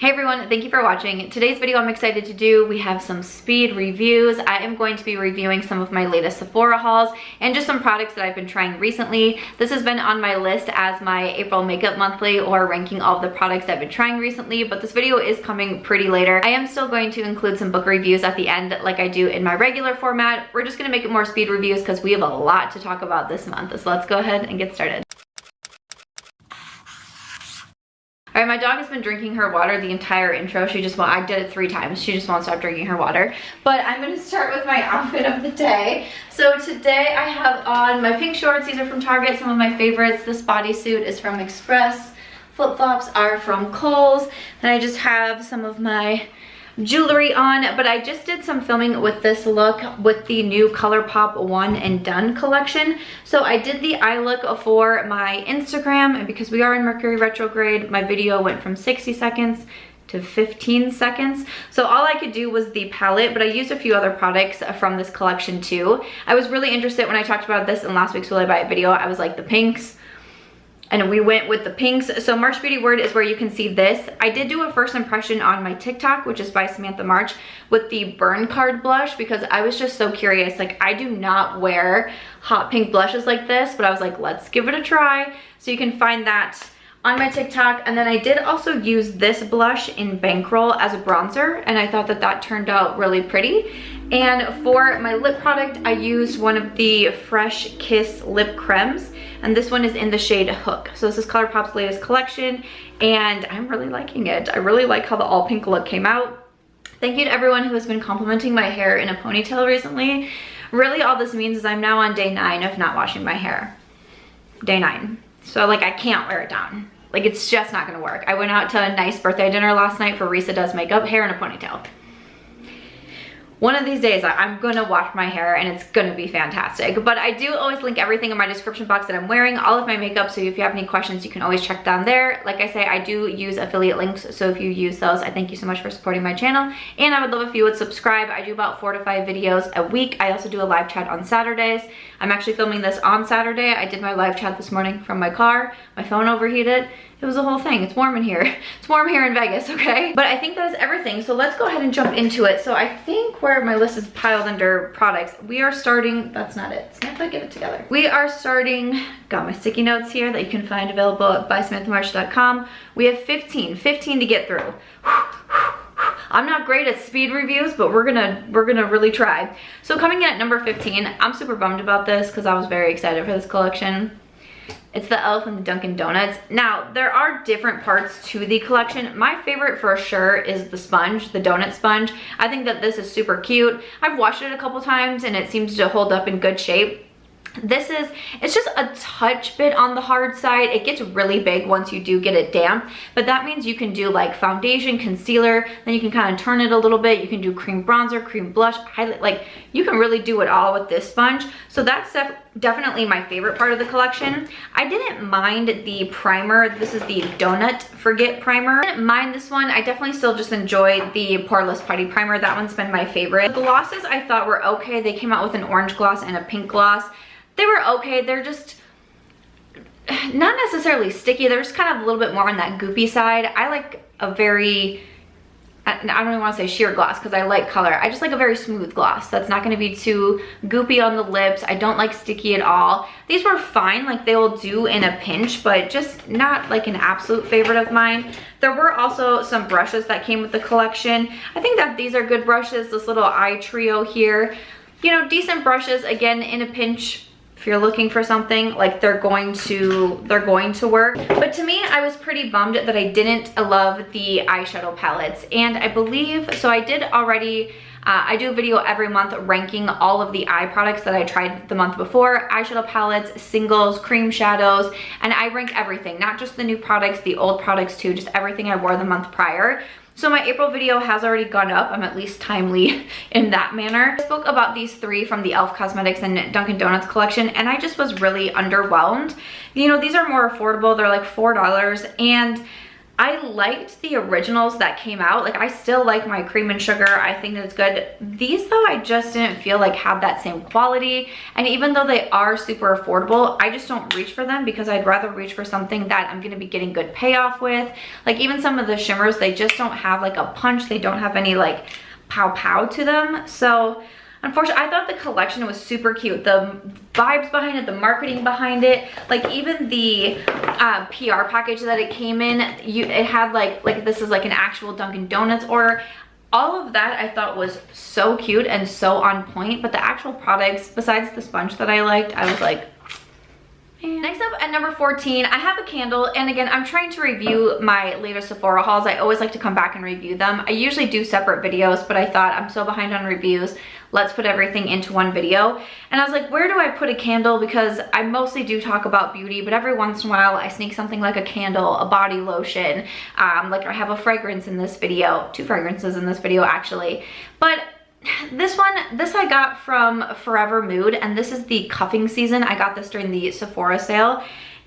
Hey everyone, thank you for watching. Today's video I'm excited to do, we have some speed reviews. I am going to be reviewing some of my latest Sephora hauls and just some products that I've been trying recently. This has been on my list as my April makeup monthly or ranking all of the products I've been trying recently, but this video is coming pretty later. I am still going to include some book reviews at the end like I do in my regular format. We're just gonna make it more speed reviews because we have a lot to talk about this month. So let's go ahead and get started. All right, my dog has been drinking her water the entire intro. I did it 3 times. She just won't stop drinking her water. But I'm gonna start with my outfit of the day. So today I have on my pink shorts. These are from Target, some of my favorites. This bodysuit is from Express. Flip-flops are from Kohl's. Then I just have some of my jewelry on, but I just did some filming with this look with the new Colourpop One and Done collection. So I did the eye look for my Instagram, and because we are in Mercury retrograde, my video went from 60 seconds to 15 seconds. So all I could do was the palette, but I used a few other products from this collection too. I was really interested when I talked about this in last week's Will I Buy It video. I was like, the pinks. And we went with the pinks. So March Beauty Word is where you can see this. I did do a first impression on my TikTok, which is by Samantha March, with the Burn Card blush because I was just so curious. Like, I do not wear hot pink blushes like this, but I was like, let's give it a try. So you can find that on my TikTok. And then I did also use this blush in Bankroll as a bronzer, and I thought that that turned out really pretty. And for my lip product, I used one of the Fresh Kiss lip cremes, and this one is in the shade Hook. So this is Colourpop's latest collection, and I'm really liking it. I really like how the all pink look came out. Thank you to everyone who has been complimenting my hair in a ponytail recently. Really all this means is I'm now on day 9 of not washing my hair. Day 9. So like I can't wear it down. Like it's just not gonna work. I went out to a nice birthday dinner last night for Risa Does Makeup, hair in a ponytail. One of these days I'm gonna wash my hair and it's gonna be fantastic. But I do always link everything in my description box that I'm wearing, all of my makeup, so if you have any questions you can always check down there. Like I say, I do use affiliate links, so if you use those, I thank you so much for supporting my channel. And I would love if you would subscribe. I do about 4 to 5 videos a week. I also do a live chat on Saturdays. I'm actually filming this on Saturday. I did my live chat this morning from my car. My phone overheated. It was a whole thing. It's warm in here. It's warm here in Vegas, okay? But I think that is everything. So let's go ahead and jump into it. So I think where my list is piled under products, we are starting, that's not it. Samantha, get it together. We are starting, got my sticky notes here that you can find available at byssamanthamarch.com. We have 15 to get through. I'm not great at speed reviews, but we're gonna really try. So coming in at number 15, I'm super bummed about this because I was very excited for this collection. It's the e.l.f. and the Dunkin Donuts. Now, there are different parts to the collection. My favorite for sure is the sponge, the donut sponge. I think that this is super cute. I've washed it a couple times and it seems to hold up in good shape. It's just a touch bit on the hard side. It gets really big once you do get it damp, but that means you can do like foundation, concealer, then you can kind of turn it a little bit. You can do cream bronzer, cream blush, highlight, like you can really do it all with this sponge. So that's definitely my favorite part of the collection. I didn't mind the primer. This is the Donut Forget primer. I didn't mind this one. I definitely still just enjoy the Poreless Putty primer. That one's been my favorite. The glosses I thought were okay. They came out with an orange gloss and a pink gloss. They were okay. They're just not necessarily sticky. They're just kind of a little bit more on that goopy side. I like a very, I don't even want to say sheer gloss because I like color. I just like a very smooth gloss that's not going to be too goopy on the lips. I don't like sticky at all. These were fine, like they will do in a pinch, but just not like an absolute favorite of mine. There were also some brushes that came with the collection. I think that these are good brushes. This little eye trio here, you know, decent brushes, again in a pinch. If you're looking for something, like they're going to work. But to me, I was pretty bummed that I didn't love the eyeshadow palettes. And I believe, so I did already, I do a video every month ranking all of the eye products that I tried the month before. Eyeshadow palettes, singles, cream shadows, and I rank everything, not just the new products, the old products too, just everything I wore the month prior. So my April video has already gone up. I'm at least timely in that manner. I spoke about these 3 from the e.l.f. Cosmetics and Dunkin Donuts collection, and I just was really underwhelmed. You know, these are more affordable. They're like $4, and I liked the originals that came out. Like, I still like my cream and sugar. I think that it's good. These, though, I just didn't feel like had that same quality. And even though they are super affordable, I just don't reach for them because I'd rather reach for something that I'm going to be getting good payoff with. Like, even some of the shimmers, they just don't have like a punch. They don't have any like pow pow to them. So unfortunately, I thought the collection was super cute. The vibes behind it, the marketing behind it, like even the PR package that it came in, it had like this is like an actual Dunkin' Donuts order. All of that I thought was so cute and so on point, but the actual products, besides the sponge that I liked, I was like, next up at number 14, I have a candle, and again, I'm trying to review my latest Sephora hauls. I always like to come back and review them. I usually do separate videos, but I thought I'm so behind on reviews, let's put everything into one video. And I was like, where do I put a candle? Because I mostly do talk about beauty, but every once in a while I sneak something like a candle, a body lotion, like I have a fragrance in this video, 2 fragrances in this video actually. But this I got from Forever Mood, and this is the cuffing season. I got this during the Sephora sale,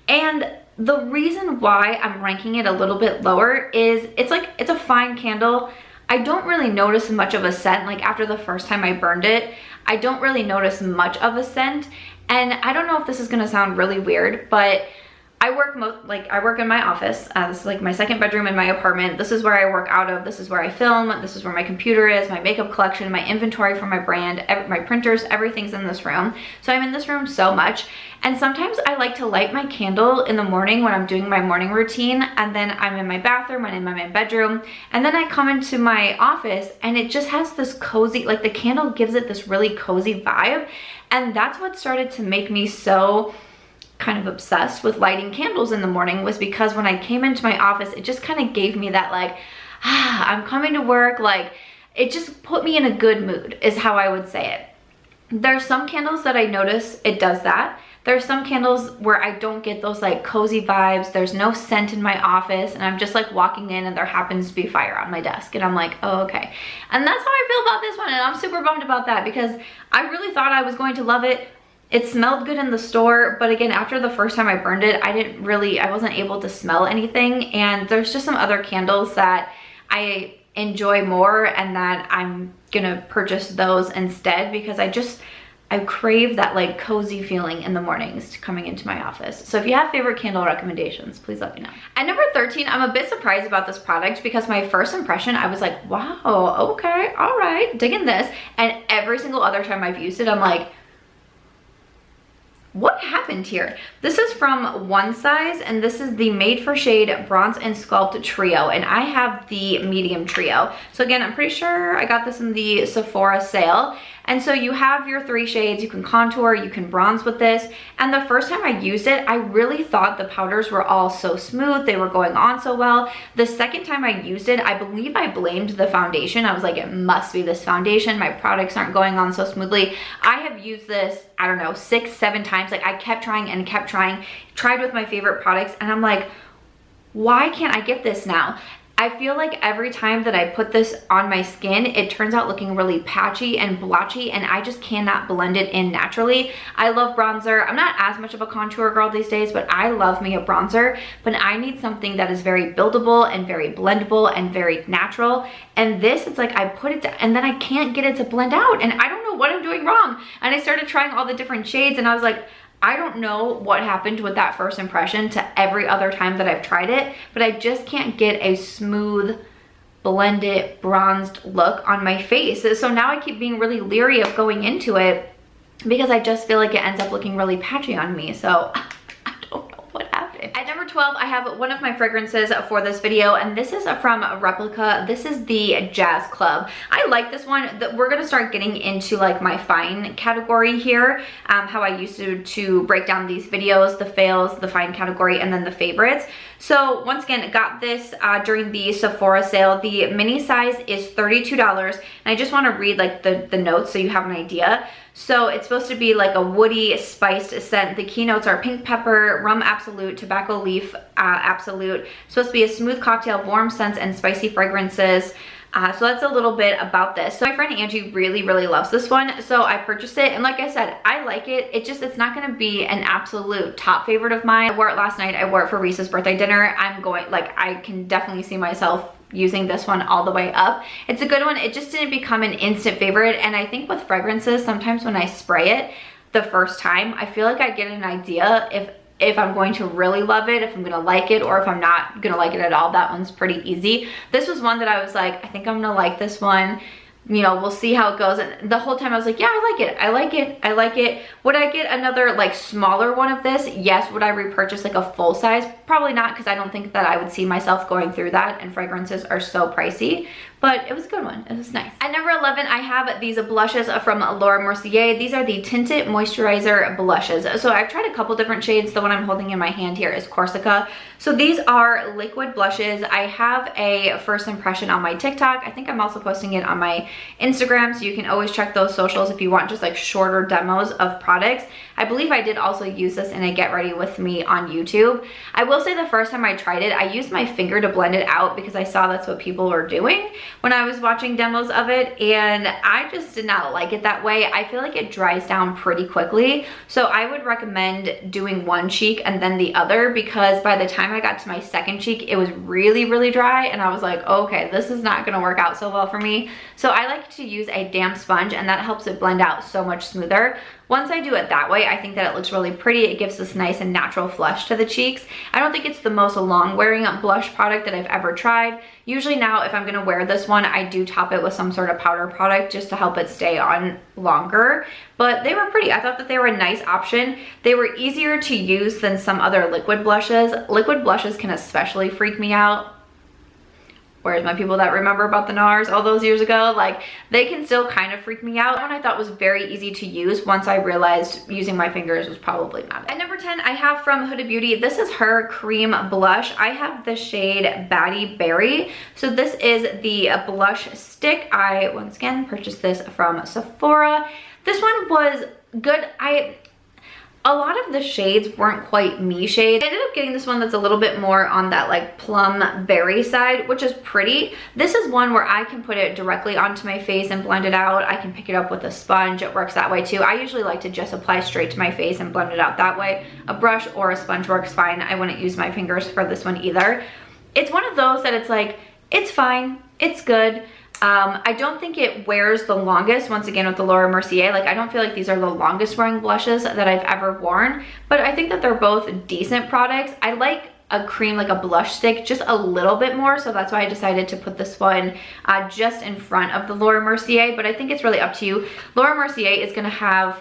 and the reason why I'm ranking it a little bit lower is it's a fine candle. I don't really notice much of a scent. Like, after the first time I burned it, I don't really notice much of a scent. And I don't know if this is gonna sound really weird, but I work in my office. This is like my second bedroom in my apartment. This is where I work out of. This is where I film. This is where my computer is, my makeup collection, my inventory for my brand, my printers, everything's in this room. So I'm in this room so much. And sometimes I like to light my candle in the morning when I'm doing my morning routine, and then I'm in my bathroom, I'm in my bedroom, and then I come into my office and it just has this cozy, like the candle gives it this really cozy vibe. And that's what started to make me so kind of obsessed with lighting candles in the morning, was because when I came into my office, it just kind of gave me that like, I'm coming to work, like it just put me in a good mood is how I would say it. There's some candles that I notice it does that. There's some candles where I don't get those like cozy vibes. There's no scent in my office and I'm just like walking in and there happens to be fire on my desk and I'm like, oh, okay. And that's how I feel about this one, and I'm super bummed about that because I really thought I was going to love it. It smelled good in the store, but again, after the first time I burned it, I wasn't able to smell anything. And there's just some other candles that I enjoy more and that I'm gonna purchase those instead because I crave that like cozy feeling in the mornings coming into my office. So if you have favorite candle recommendations, please let me know. At number 13, I'm a bit surprised about this product because my first impression, I was like, wow, okay, all right, digging this. And every single other time I've used it, I'm like, what happened here? This is from One Size, and this is the Made for Shade Bronze and Sculpt Trio, and I have the medium trio. So again, I'm pretty sure I got this in the Sephora sale. And so you have your 3 shades, you can contour, you can bronze with this. And the first time I used it, I really thought the powders were all so smooth, they were going on so well. The second time I used it, I believe I blamed the foundation. I was like, it must be this foundation, my products aren't going on so smoothly. I have used this, I don't know, 6, 7 times. Like I kept trying and kept trying, tried with my favorite products, and I'm like, why can't I get this now? I feel like every time that I put this on my skin, it turns out looking really patchy and blotchy, and I just cannot blend it in naturally. I love bronzer. I'm not as much of a contour girl these days, but I love me a bronzer. But I need something that is very buildable and very blendable and very natural. And this, it's like I put it and then I can't get it to blend out, and I don't know what I'm doing wrong. And I started trying all the different shades, and I was like, I don't know what happened with that first impression to every other time that I've tried it, but I just can't get a smooth, blended, bronzed look on my face. So now I keep being really leery of going into it because I just feel like it ends up looking really patchy on me. So I don't know what happened. At number 12, I have one of my fragrances for this video, and this is from Replica. This is the Jazz Club. I like this one. We're gonna start getting into like my fine category here, how I used to break down these videos, the fails, the fine category, and then the favorites. So once again, got this during the Sephora sale. The mini size is $32, and I just want to read like the notes so you have an idea. So it's supposed to be like a woody, spiced scent. The keynotes are pink pepper, rum absolute, tobacco leaf absolute. It's supposed to be a smooth cocktail of warm scents and spicy fragrances. So that's a little bit about this. So my friend Angie really loves this one, so I purchased it, and like I said, I like it. It's not gonna be an absolute top favorite of mine. I wore it last night. I wore it for Reese's birthday dinner. I can definitely see myself using this one all the way up. It's a good one. It just didn't become an instant favorite, and I think with fragrances, sometimes when I spray it the first time, I feel like I get an idea if I'm going to really love it, if I'm gonna like it, or if I'm not gonna like it at all. That one's pretty easy. This was one that I was like, I think I'm gonna like this one. You know, we'll see how it goes. And the whole time I was like, yeah, I like it, I like it, I like it. Would I get another like smaller one of this? Yes. Would I repurchase like a full size? Probably not, because I don't think that I would see myself going through that, and fragrances are so pricey. But it was a good one. It was nice. At number 11, I have these blushes from Laura Mercier. These are the Tinted Moisturizer blushes. So I've tried a couple different shades. The one I'm holding in my hand here is Corsica. So these are liquid blushes. I have a first impression on my TikTok. I think I'm also posting it on my Instagram, so you can always check those socials if you want just like shorter demos of products. I believe I did also use this in a Get Ready With Me on YouTube. I will say the first time I tried it, I used my finger to blend it out because I saw that's what people were doing when I was watching demos of it, and I just did not like it that way. I feel like it dries down pretty quickly, so I would recommend doing one cheek and then the other, because by the time I got to my second cheek, it was really dry, and I was like, okay, this is not gonna work out so well for me. So I like to use a damp sponge, and that helps it blend out so much smoother. Once I do it that way, I think that it looks really pretty. It gives this nice and natural flush to the cheeks. I don't think it's the most long wearing blush product that I've ever tried. Usually now, if I'm gonna wear this one, I do top it with some sort of powder product just to help it stay on longer. But they were pretty. I thought that they were a nice option. They were easier to use than some other liquid blushes. Liquid blushes can especially freak me out. Whereas my people that remember about the Nars all those years ago, like, they can still kind of freak me out. That one I thought was very easy to use once I realized using my fingers was probably not it. At number 10, I have from Huda Beauty. This is her cream blush. I have the shade Batty Berry. So this is the blush stick. I, once again, purchased this from Sephora. This one was good. A lot of the shades weren't quite me shades. I ended up getting this one that's a little bit more on that like plum berry side, which is pretty. This is one where I can put it directly onto my face and blend it out. I can pick it up with a sponge. It works that way too. I usually like to just apply straight to my face and blend it out that way. A brush or a sponge works fine. I wouldn't use my fingers for this one either. It's one of those that it's like, it's fine, it's good. I don't think it wears the longest, once again with the Laura Mercier. Like, I don't feel like these are the longest wearing blushes that I've ever worn, but I think that they're both decent products. I like a cream, like a blush stick, just a little bit more, so that's why I decided to put this one just in front of the Laura Mercier, but I think it's really up to you. Laura Mercier is gonna have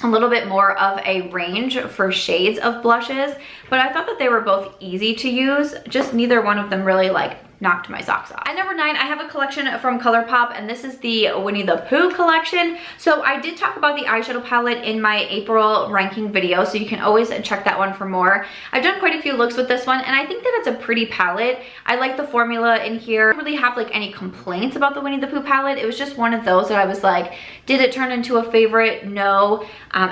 a little bit more of a range for shades of blushes, but I thought that they were both easy to use, just neither one of them really like knocked my socks off. At number 9, I have a collection from Colourpop, and this is the Winnie the Pooh collection. So I did talk about the eyeshadow palette in my April ranking video, so you can always check that one for more. I've done quite a few looks with this one, and I think that it's a pretty palette. I like the formula in here. I don't really have like any complaints about the Winnie the Pooh palette. It was just one of those that I was like, did it turn into a favorite? No.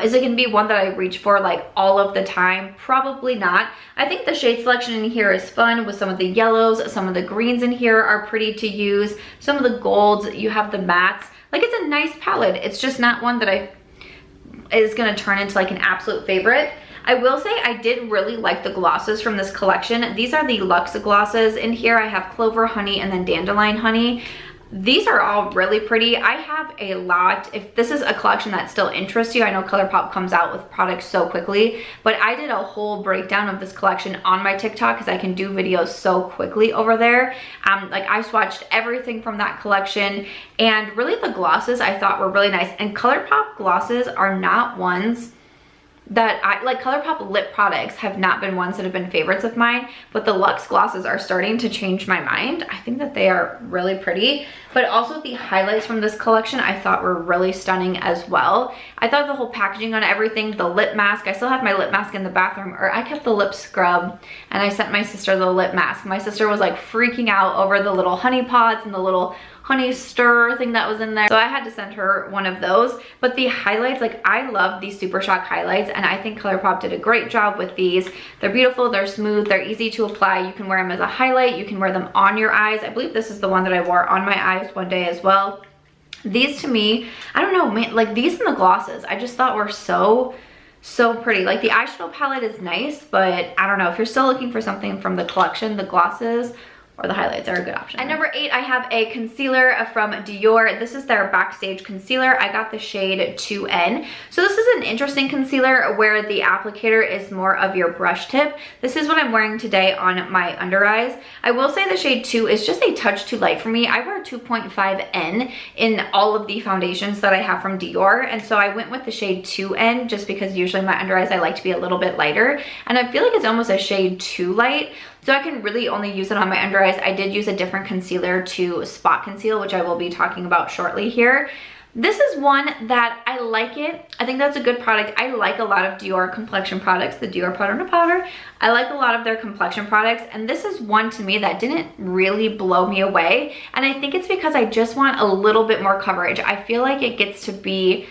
Is it gonna be one that I reach for like all of the time? Probably not. I think the shade selection in here is fun with some of the yellows, some of the greens in here are pretty to use, some of the golds, you have the mattes. Like, it's a nice palette. It's just not one that is gonna turn into like an absolute favorite. I will say I did really like the glosses from this collection. These are the Luxe Glosses. In here I have Clover Honey and then Dandelion Honey. These are all really pretty. I have a lot. If this is a collection that still interests you, I know Colourpop comes out with products so quickly, but I did a whole breakdown of this collection on my TikTok because I can do videos so quickly over there. Like, I swatched everything from that collection, and really the glosses I thought were really nice. And Colourpop glosses are not ones that I like. Colourpop lip products have not been ones that have been favorites of mine, but the Luxe Glosses are starting to change my mind. I think that they are really pretty, but also the highlights from this collection I thought were really stunning as well. I thought the whole packaging on everything, the lip mask, I still have my lip mask in the bathroom, or I kept the lip scrub and I sent my sister the lip mask. My sister was like freaking out over the little honey pots and the little honey stir thing that was in there, so I had to send her one of those. But the highlights, like, I love these Super Shock highlights. and I think Colourpop did a great job with these. They're beautiful, they're smooth, they're easy to apply. You can wear them as a highlight, you can wear them on your eyes. I believe this is the one that I wore on my eyes one day as well. These to me, I don't know, man, like these and the glosses, I just thought were so pretty. Like the eyeshadow palette is nice, but I don't know, if you're still looking for something from the collection, the glosses or the highlights are a good option. At number 8, I have a concealer from Dior. This is their Backstage Concealer. I got the shade 2N. So this is an interesting concealer where the applicator is more of your brush tip. This is what I'm wearing today on my under eyes. I will say the shade 2 is just a touch too light for me. I wear 2.5N in all of the foundations that I have from Dior, and so I went with the shade 2N just because usually my under eyes I like to be a little bit lighter, and I feel like it's almost a shade too light. So I can really only use it on my under eyes. I did use a different concealer to spot conceal, which I will be talking about shortly here. This is one that I like it. I think that's a good product. I like a lot of Dior complexion products, the Dior Powder to Powder. I like a lot of their complexion products, and this is one to me that didn't really blow me away. And I think it's because I just want a little bit more coverage. I feel like it gets to be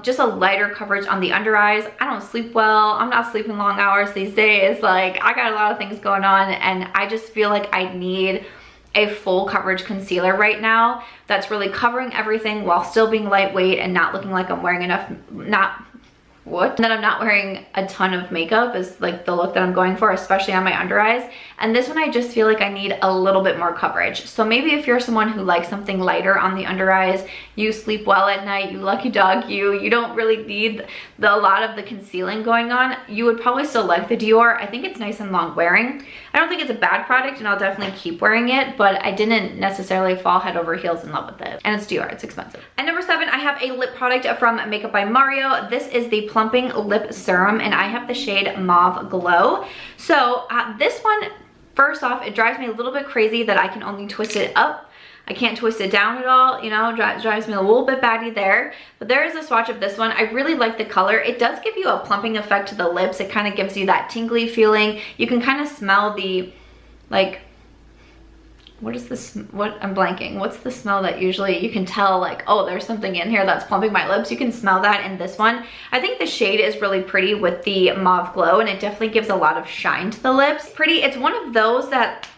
just a lighter coverage on the under eyes. I don't sleep well. I'm not sleeping long hours these days. Like, I got a lot of things going on, and I just feel like I need a full coverage concealer right now that's really covering everything while still being lightweight and not looking like I'm wearing enough, that I'm not wearing a ton of makeup is like the look that I'm going for, especially on my under eyes. And this one I just feel like I need a little bit more coverage. So maybe if you're someone who likes something lighter on the under eyes, you sleep well at night, you lucky dog, you don't really need a lot of the concealing going on, you would probably still like the Dior. I think it's nice and long wearing. I don't think it's a bad product, and I'll definitely keep wearing it, but I didn't necessarily fall head over heels in love with it. And it's Dior, it's expensive. At number 7, I have a lip product from Makeup by Mario. This is the Plumping Lip Serum, and I have the shade Mauve Glow. So this one, first off, it drives me a little bit crazy that I can only twist it up. I can't twist it down at all, you know, drives me a little bit batty there. But there is a swatch of this one. I really like the color. It does give you a plumping effect to the lips. It kind of gives you that tingly feeling. You can kind of smell the, like, what is this, I'm blanking. What's the smell that usually you can tell, like, oh, there's something in here that's plumping my lips? You can smell that in this one. I think the shade is really pretty with the Mauve Glow, and it definitely gives a lot of shine to the lips. Pretty, it's one of those that,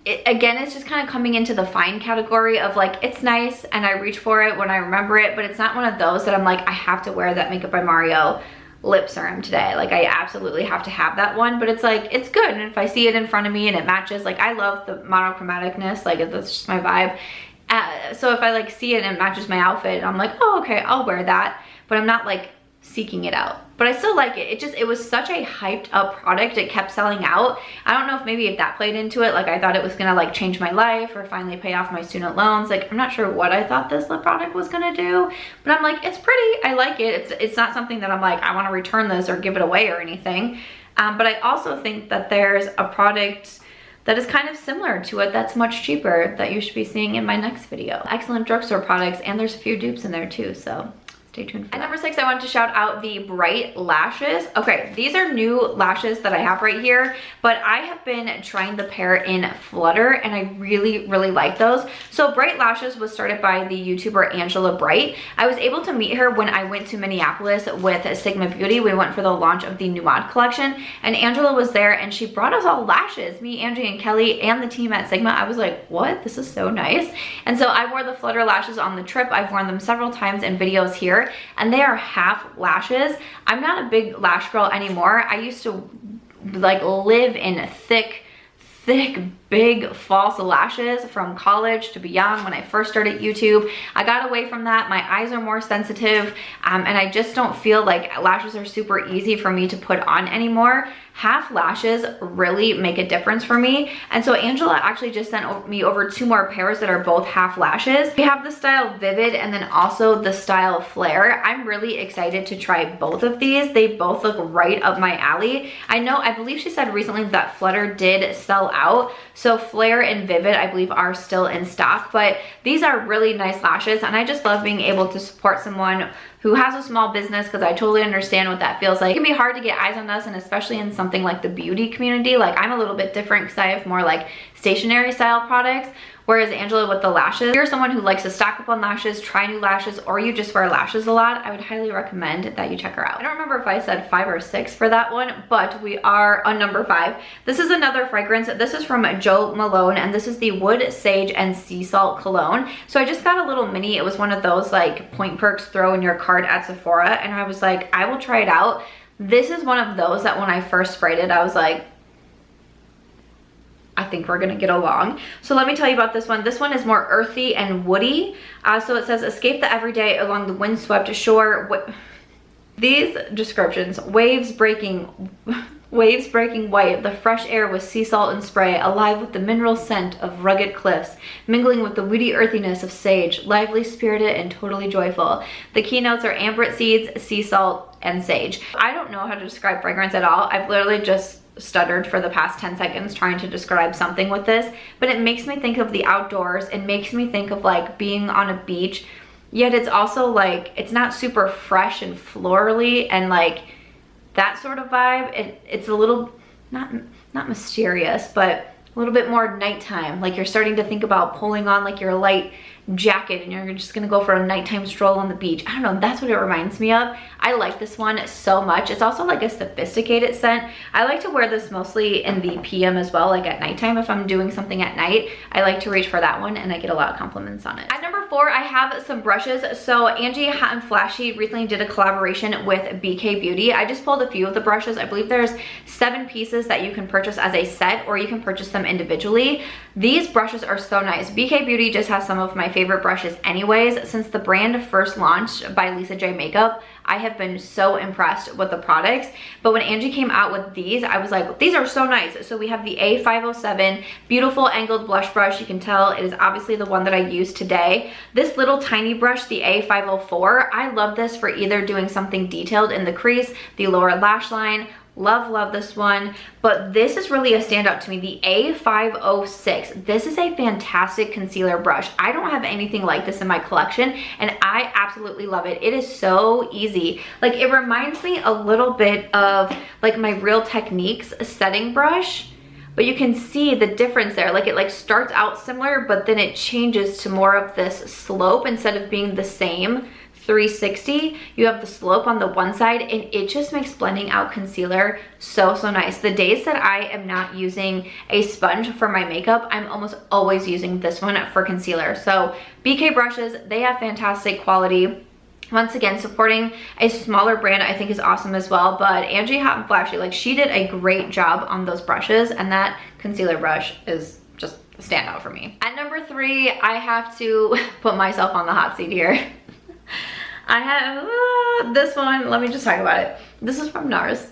again, it's just kind of coming into the fine category of like, it's nice and I reach for it when I remember it, but it's not one of those that I'm like, I have to wear that Makeup by Mario lip serum today. Like, I absolutely have to have that one, but it's like, it's good. And if I see it in front of me and it matches, like, I love the monochromaticness, like that's just my vibe. So if I like see it and it matches my outfit, I'm like, oh, okay, I'll wear that, but I'm not like seeking it out. But I still like it. It was such a hyped up product. It kept selling out. I don't know if maybe if that played into it, like I thought it was gonna like change my life or finally pay off my student loans. Like, I'm not sure what I thought this lip product was gonna do, but I'm like, it's pretty, I like it. It's not something that I'm like, I wanna return this or give it away or anything. But I also think that there's a product that is kind of similar to it that's much cheaper that you should be seeing in my next video. Excellent drugstore products, and there's a few dupes in there too, so stay tuned for that. At number 6, I want to shout out the Bright lashes. Okay, these are new lashes that I have right here, but I have been trying the pair in Flutter, and I really, really like those. So Bright Lashes was started by the YouTuber Angela Bright. I was able to meet her when I went to Minneapolis with Sigma Beauty. We went for the launch of the Nuade collection, and Angela was there, and she brought us all lashes, me, Angie, and Kelly, and the team at Sigma. I was like, what? This is so nice. And so I wore the Flutter lashes on the trip. I've worn them several times in videos here, and they are half lashes. I'm not a big lash girl anymore. I used to like live in thick, big false lashes from college to beyond when I first started YouTube. I got away from that. My eyes are more sensitive, and I just don't feel like lashes are super easy for me to put on anymore. Half lashes really make a difference for me. And so Angela actually just sent me over 2 more pairs that are both half lashes. We have the style Vivid and then also the style Flare. I'm really excited to try both of these. They both look right up my alley. I believe she said recently that Flutter did sell out. So Flare and Vivid, I believe, are still in stock, but these are really nice lashes, and I just love being able to support someone who has a small business, because I totally understand what that feels like. It can be hard to get eyes on us, and especially in something like the beauty community. Like, I'm a little bit different because I have more like stationary style products, whereas Angela with the lashes. If you're someone who likes to stock up on lashes, try new lashes, or you just wear lashes a lot, I would highly recommend that you check her out. I don't remember if I said 5 or 6 for that one, but we are on number 5. This is another fragrance. This is from Jo Malone, and this is the Wood, Sage, and Sea Salt Cologne. So I just got a little mini. It was one of those like point perks throw in your cart at Sephora, and I was like, I will try it out. This is one of those that when I first sprayed it, I was like, I think we're gonna get along. So let me tell you about this one. This one is more earthy and woody. So it says, escape the everyday along the windswept shore. These descriptions: waves breaking white, the fresh air with sea salt and spray, alive with the mineral scent of rugged cliffs, mingling with the woody earthiness of sage, lively, spirited, and totally joyful. The keynotes are amber seeds, sea salt, and sage. I don't know how to describe fragrance at all. I've literally just stuttered for the past 10 seconds trying to describe something with this, but it makes me think of the outdoors. It makes me think of like being on a beach, yet it's also like, it's not super fresh and florally and like that sort of vibe. It's a little, not mysterious, but a little bit more nighttime. Like you're starting to think about pulling on like your light jacket and you're just gonna go for a nighttime stroll on the beach. I don't know, that's what it reminds me of. I like this one so much. It's also like a sophisticated scent. I like to wear this mostly in the PM as well, like at nighttime. If I'm doing something at night, I like to reach for that one and I get a lot of compliments on it. At number 4, I have some brushes. So Angie Hot and Flashy recently did a collaboration with BK Beauty. I just pulled a few of the brushes. I believe there's 7 pieces that you can purchase as a set, or you can purchase them individually. These brushes are so nice. BK Beauty just has some of my favorite brushes anyways. Since the brand first launched by Lisa J Makeup, I have been so impressed with the products. But when Angie came out with these, I was like, these are so nice. So we have the A507 beautiful angled blush brush. You can tell it is obviously the one that I used today. This little tiny brush, the A504, I love this for either doing something detailed in the crease, the lower lash line. Love this one, but this is really a standout to me, the A506. This is a fantastic concealer brush. I don't have anything like this in my collection and I absolutely love it. It is so easy. Like it reminds me a little bit of like my Real Techniques setting brush, but you can see the difference there. Like it like starts out similar, but then it changes to more of this slope instead of being the same 360. You have the slope on the one side and it just makes blending out concealer so nice. The days that I am not using a sponge for my makeup, I'm almost always using this one for concealer. So BK brushes, they have fantastic quality. Once again, supporting a smaller brand I think is awesome as well, but Angie Hot and Flashy, like she did a great job on those brushes, and that concealer brush is just a standout for me. At number 3, I have to put myself on the hot seat here. I have this one. Let me just talk about it. This is from Nars.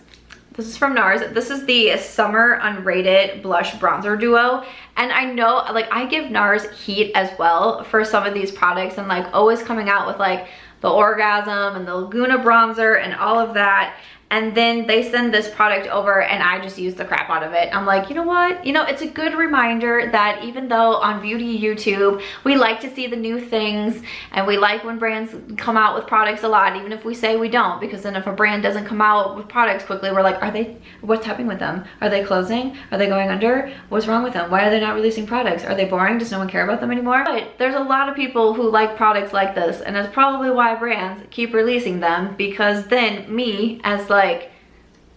This is from Nars. This is the Summer Unrated Blush Bronzer Duo. And I know, like, I give Nars heat as well for some of these products and like always coming out with like the Orgasm and the Laguna Bronzer and all of that. And then they send this product over and I just use the crap out of it. I'm like, you know what? You know, it's a good reminder that even though on beauty YouTube, we like to see the new things and we like when brands come out with products a lot, even if we say we don't, because then if a brand doesn't come out with products quickly, we're like, what's happening with them? Are they closing? Are they going under? What's wrong with them? Why are they not releasing products? Are they boring? Does no one care about them anymore? But there's a lot of people who like products like this, and that's probably why brands keep releasing them, because then me as like,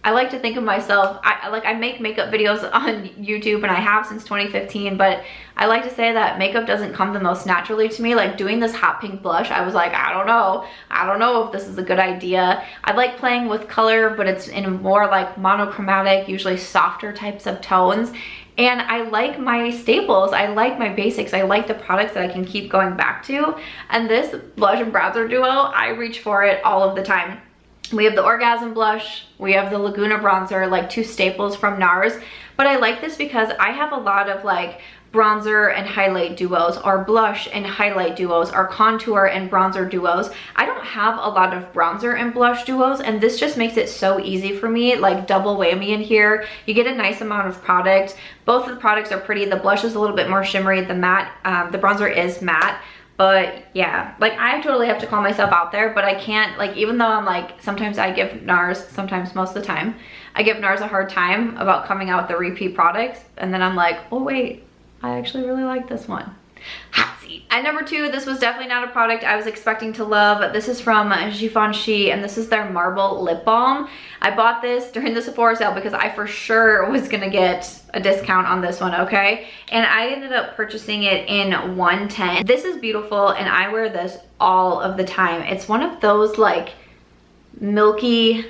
I like to think of myself, I make makeup videos on YouTube and I have since 2015, but I like to say that makeup doesn't come the most naturally to me. Like doing this hot pink blush, I was like, I don't know if this is a good idea. I like playing with color, but it's in more like monochromatic, usually softer types of tones. And I like my staples, I like my basics, I like the products that I can keep going back to. And this blush and bronzer duo, I reach for it all of the time. We have the Orgasm blush, we have the Laguna Bronzer, like 2 staples from Nars. But I like this because I have a lot of like bronzer and highlight duos, or blush and highlight duos, or contour and bronzer duos. I don't have a lot of bronzer and blush duos, and this just makes it so easy for me, like double whammy in here. You get a nice amount of product. Both of the products are pretty. The blush is a little bit more shimmery, the bronzer is matte. But yeah, like I totally have to call myself out there, but I can't, like, even though I'm like, sometimes I give Nars, sometimes most of the time, I give Nars a hard time about coming out with the repeat products. And then I'm like, oh wait, I actually really like this one. Hot seat. At number 2, this was definitely not a product I was expecting to love. This is from Givenchy, and this is their Marble Lip Balm. I bought this during the Sephora sale because I for sure was gonna get a discount on this one, okay? And I ended up purchasing it in 110. This is beautiful, and I wear this all of the time. It's one of those like milky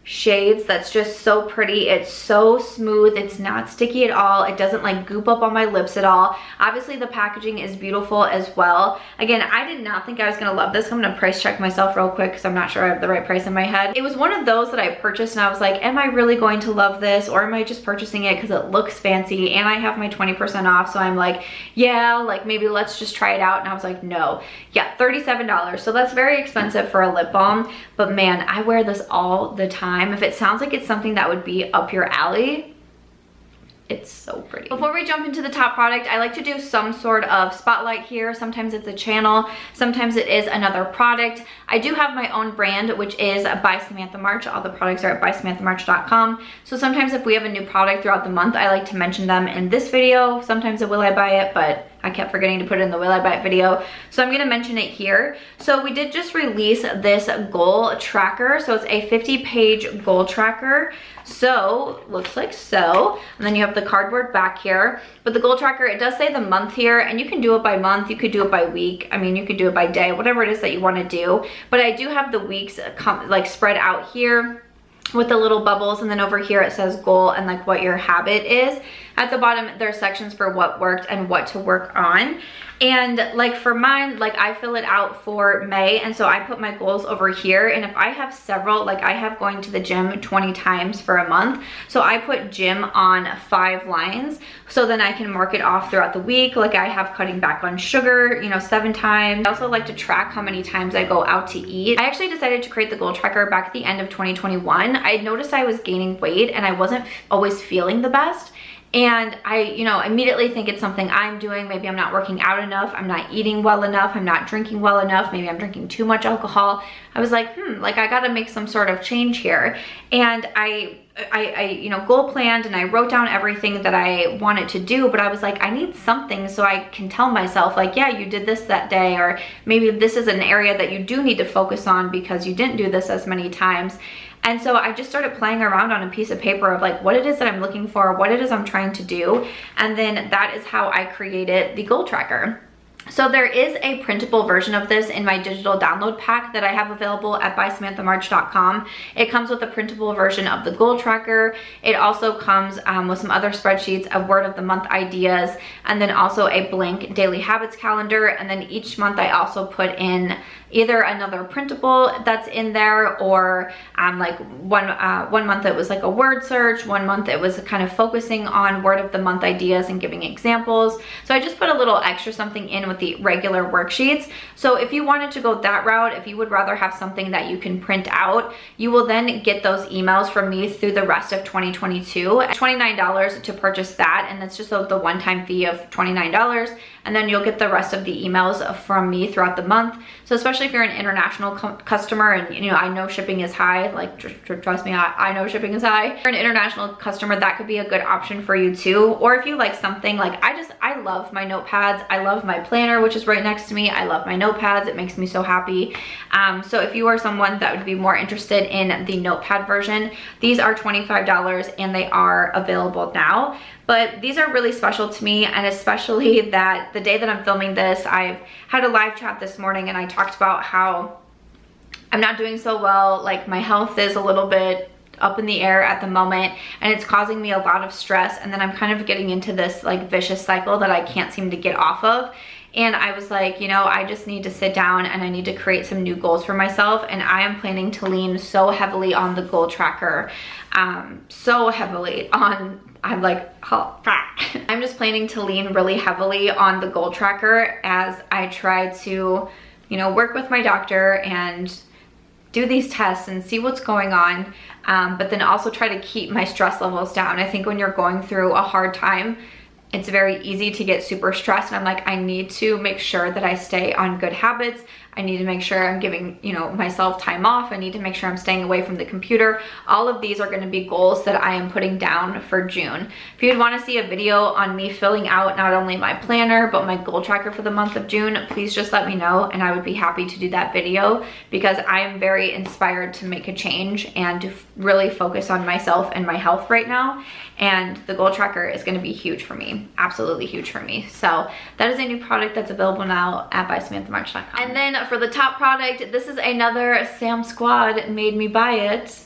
shades that's just so pretty. It's so smooth, it's not sticky at all, it doesn't like goop up on my lips at all. Obviously the packaging is beautiful as well. Again, I did not think I was gonna love this. I'm gonna price check myself real quick because I'm not sure I have the right price in my head. It was one of those that I purchased and I was like, am I really going to love this, or am I just purchasing it because it looks fancy and I have my 20% off, so I'm like, yeah, like maybe let's just try it out. And I was like, no. Yeah, $37, so that's very expensive for a lip balm, but man, I wear this all the time. If it sounds like it's something that would be up your alley, it's so pretty. Before we jump into the top product, I like to do some sort of spotlight here. Sometimes it's a channel, sometimes it is another product. I do have my own brand, which is by Samantha March. All the products are at bysamanthamarch.com. So sometimes if we have a new product throughout the month, I like to mention them in this video. Sometimes it Will I Buy It, but I kept forgetting to put it in the Will I Buy It video, so I'm gonna mention it here. So we did just release this goal tracker. So it's a 50-page goal tracker. So looks like so, and then you have the cardboard back here. But the goal tracker, it does say the month here, and you can do it by month, you could do it by week. I mean, you could do it by day, whatever it is that you want to do. But I do have the weeks like spread out here with the little bubbles, and then over here it says goal and like what your habit is. At the bottom there's sections for what worked and what to work on. And like for mine, like I fill it out for May, and so I put my goals over here. And if I have several, like I have going to the gym 20 times for a month, so I put gym on 5 lines, so then I can mark it off throughout the week. Like I have cutting back on sugar, you know, 7 times. I also like to track how many times I go out to eat. I actually decided to create the goal tracker back at the end of 2021. I noticed I was gaining weight and I wasn't always feeling the best. And I, you know, immediately think it's something I'm doing. Maybe I'm not working out enough, I'm not eating well enough, I'm not drinking well enough, maybe I'm drinking too much alcohol. I was like, like I gotta make some sort of change here. And I you know, goal planned and I wrote down everything that I wanted to do, but I was like, I need something so I can tell myself like, yeah, you did this that day, or maybe this is an area that you do need to focus on because you didn't do this as many times. And so I just started playing around on a piece of paper of like what it is that I'm looking for, what it is I'm trying to do. And then that is how I created the goal tracker. So there is a printable version of this in my digital download pack that I have available at bysamanthamarch.com. It comes with a printable version of the goal tracker. It also comes with some other spreadsheets of word of the month ideas, and then also a blank daily habits calendar. And then each month I also put in either another printable that's in there, or like one month it was like a word search, one month it was kind of focusing on word of the month ideas and giving examples. So I just put a little extra something in with the regular worksheets. So if you wanted to go that route, if you would rather have something that you can print out, you will then get those emails from me through the rest of 2022. $29 to purchase that, and that's just the one-time fee of $29. And then you'll get the rest of the emails from me throughout the month. So especially if you're an international customer, and you know, I know shipping is high, like trust me, I know shipping is high. If you're an international customer, that could be a good option for you too. Or if you like something like, I love my notepads, I love my planner, which is right next to me. I love my notepads, it makes me so happy. So if you are someone that would be more interested in the notepad version, these are $25 and they are available now. But these are really special to me, and especially that the day that I'm filming this, I've had a live chat this morning and I talked about how I'm not doing so well. Like my health is a little bit up in the air at the moment, and it's causing me a lot of stress, and then I'm kind of getting into this like vicious cycle that I can't seem to get off of. And I was like, you know, I just need to sit down and I need to create some new goals for myself. And I am planning to lean so heavily on the goal tracker, so heavily on, I'm like, oh, I'm just planning to lean really heavily on the goal tracker as I try to, you know, work with my doctor and do these tests and see what's going on, but then also try to keep my stress levels down. I think when you're going through a hard time, it's very easy to get super stressed, and I'm like, I need to make sure that I stay on good habits. I need to make sure I'm giving, you know, myself time off. I need to make sure I'm staying away from the computer. All of these are going to be goals that I am putting down for June. If you'd want to see a video on me filling out not only my planner, but my goal tracker for the month of June, please just let me know, and I would be happy to do that video, because I am very inspired to make a change and to really focus on myself and my health right now. And the goal tracker is going to be huge for me, absolutely huge for me. So that is a new product that's available now at bysamanthamarch.com. And then for the top product, this is another Sam Squad made me buy it,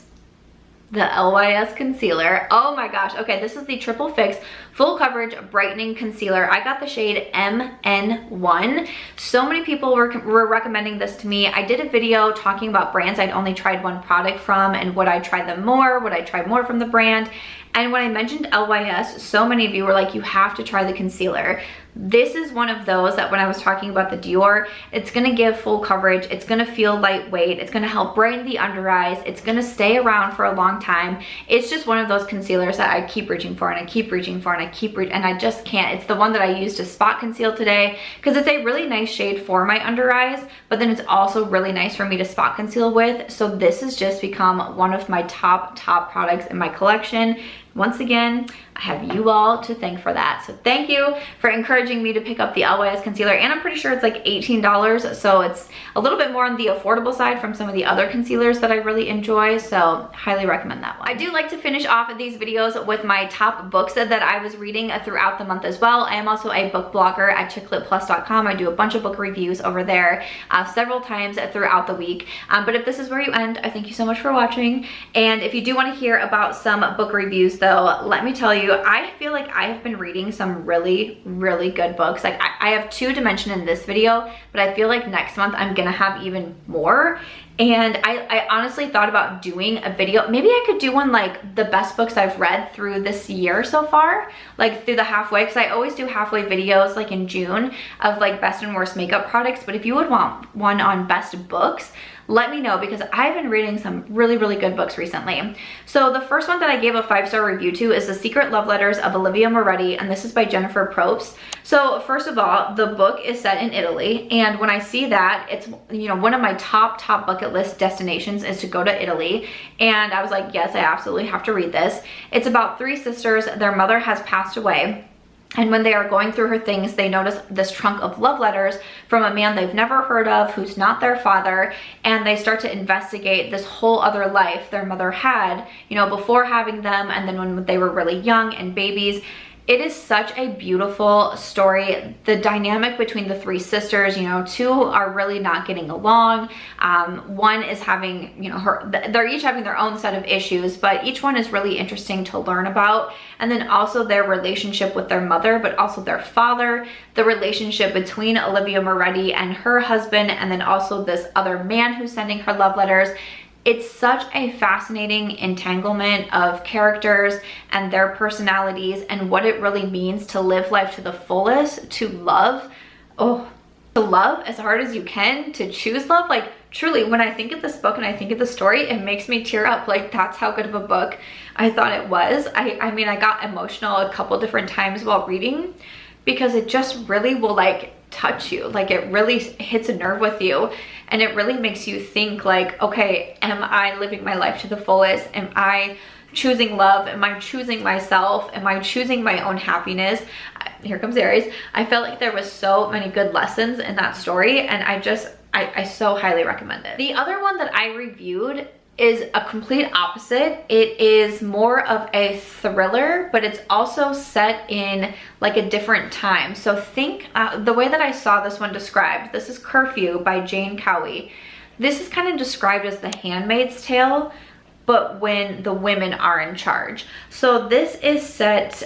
the LYS Concealer. Oh my gosh. Okay, this is the Triple Fix Full Coverage Brightening Concealer. I got the shade MN1. So many people were recommending this to me. I did a video talking about brands I'd only tried one product from and would I try them more, would I try more from the brand. And when I mentioned LYS, so many of you were like, you have to try the concealer. This is one of those that when I was talking about the Dior, it's gonna give full coverage, it's gonna feel lightweight, it's gonna help brighten the under eyes, it's gonna stay around for a long time. It's just one of those concealers that I keep reaching for, and I keep reaching for, and and I just can't. It's the one that I used to spot conceal today, because it's a really nice shade for my under eyes, but then it's also really nice for me to spot conceal with. So this has just become one of my top products in my collection. Once again, I have you all to thank for that. So thank you for encouraging me to pick up the LYS concealer, and I'm pretty sure it's like $18, so it's a little bit more on the affordable side from some of the other concealers that I really enjoy, so highly recommend that one. I do like to finish off these videos with my top books that I was reading throughout the month as well. I am also a book blogger at chiclitplus.com. I do a bunch of book reviews over there several times throughout the week, but if this is where you end, I thank you so much for watching. And if you do want to hear about some book reviews though, let me tell you, I feel like I have been reading some really good books. Like I have 2 to mention in this video, but I feel like next month I'm gonna have even more. And I honestly thought about doing a video. Maybe I could do one like the best books I've read through this year so far, like through the halfway, because I always do halfway videos like in June of like best and worst makeup products. But if you would want one on best books, let me know, because I've been reading some really good books recently. So the first one that I gave a 5-star review to is The Secret Love Letters of Olivia Moretti, and this is by Jennifer Probst. So first of all, the book is set in Italy, and when I see that, it's, you know, one of my top bucket list destinations is to go to Italy, and I was like, yes, I absolutely have to read this. It's about 3 sisters. Their mother has passed away, and when they are going through her things, they notice this trunk of love letters from a man they've never heard of, who's not their father, and they start to investigate this whole other life their mother had, you know, before having them, and then when they were really young and babies. It is such a beautiful story. The dynamic between the 3 sisters, you know, 2 are really not getting along. One is having, you know, they're each having their own set of issues, but each one is really interesting to learn about. And then also their relationship with their mother, but also their father, the relationship between Olivia Moretti and her husband, and then also this other man who's sending her love letters. It's such a fascinating entanglement of characters and their personalities and what it really means to live life to the fullest, to love as hard as you can, to choose love. Like truly, when I think of this book and I think of the story, it makes me tear up. Like that's how good of a book I thought it was. I mean, I got emotional a couple different times while reading, because it just really will like touch you. Like it really hits a nerve with you, and it really makes you think like, okay, am I living my life to the fullest? Am I choosing love? Am I choosing myself? Am I choosing my own happiness? Here comes Aries. I felt like there was so many good lessons in that story, and I so highly recommend it. The other one that I reviewed is a complete opposite. It is more of a thriller, but it's also set in like a different time. So think, the way that I saw this one described, this is Curfew by Jane Cowy. This is kind of described as The Handmaid's Tale, but when the women are in charge. So this is set,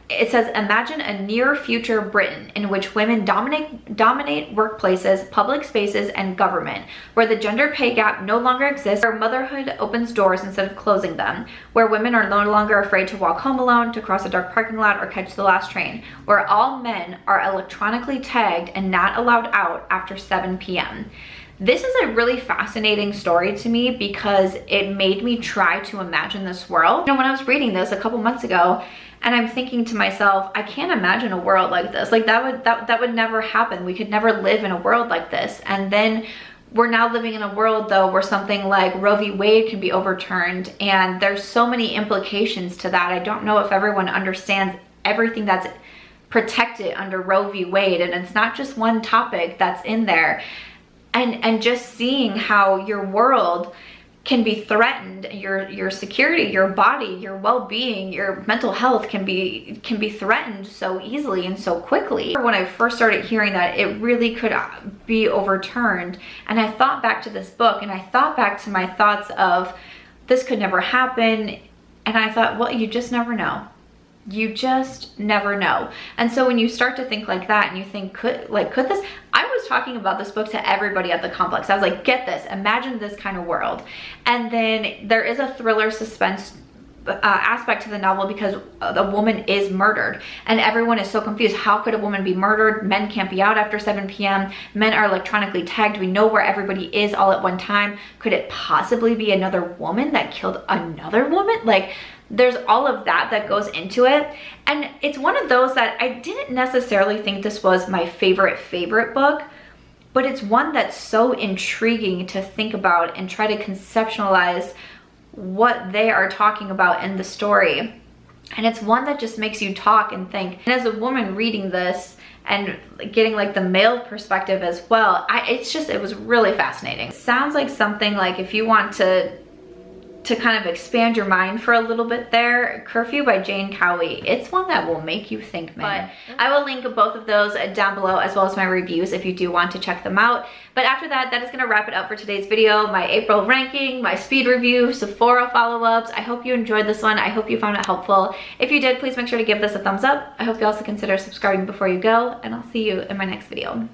it says, imagine a near future Britain in which women dominate workplaces, public spaces, and government, where the gender pay gap no longer exists, where motherhood opens doors instead of closing them, where women are no longer afraid to walk home alone, to cross a dark parking lot, or catch the last train, where all men are electronically tagged and not allowed out after 7 p.m. This is a really fascinating story to me because it made me try to imagine this world. You know, when I was reading this a couple months ago, and I'm thinking to myself, I can't imagine a world like this. Like that would never happen. We could never live in a world like this. And then we're now living in a world though where something like Roe v. Wade can be overturned, and there's so many implications to that. I don't know if everyone understands everything that's protected under Roe v. Wade, and it's not just one topic that's in there. And just seeing how your world can be threatened, your security, your body, your well-being, your mental health can be threatened so easily and so quickly. When I first started hearing that it really could be overturned, and I thought back to this book, and I thought back to my thoughts of this could never happen, and I thought, well, you just never know. You just never know. And so when you start to think like that and you think, could this, I was talking about this book to everybody at the complex. I was like, get this, imagine this kind of world. And then there is a thriller suspense aspect to the novel because the woman is murdered and everyone is so confused. How could a woman be murdered? Men can't be out after 7 p.m. Men are electronically tagged. We know where everybody is all at one time. Could it possibly be another woman that killed another woman? Like, there's all of that goes into it. And it's one of those that I didn't necessarily think this was my favorite book, but it's one that's so intriguing to think about and try to conceptualize what they are talking about in the story. And it's one that just makes you talk and think. And as a woman reading this and getting like the male perspective as well, it was really fascinating. It sounds like something like, if you want to kind of expand your mind for a little bit there, Curfew by Jane Cowy. It's one that will make you think, man. But I will link both of those down below, as well as my reviews if you do want to check them out. But after that, that is gonna wrap it up for today's video. My April ranking, my speed review, Sephora follow-ups. I hope you enjoyed this one. I hope you found it helpful. If you did, please make sure to give this a thumbs up. I hope you also consider subscribing before you go, and I'll see you in my next video.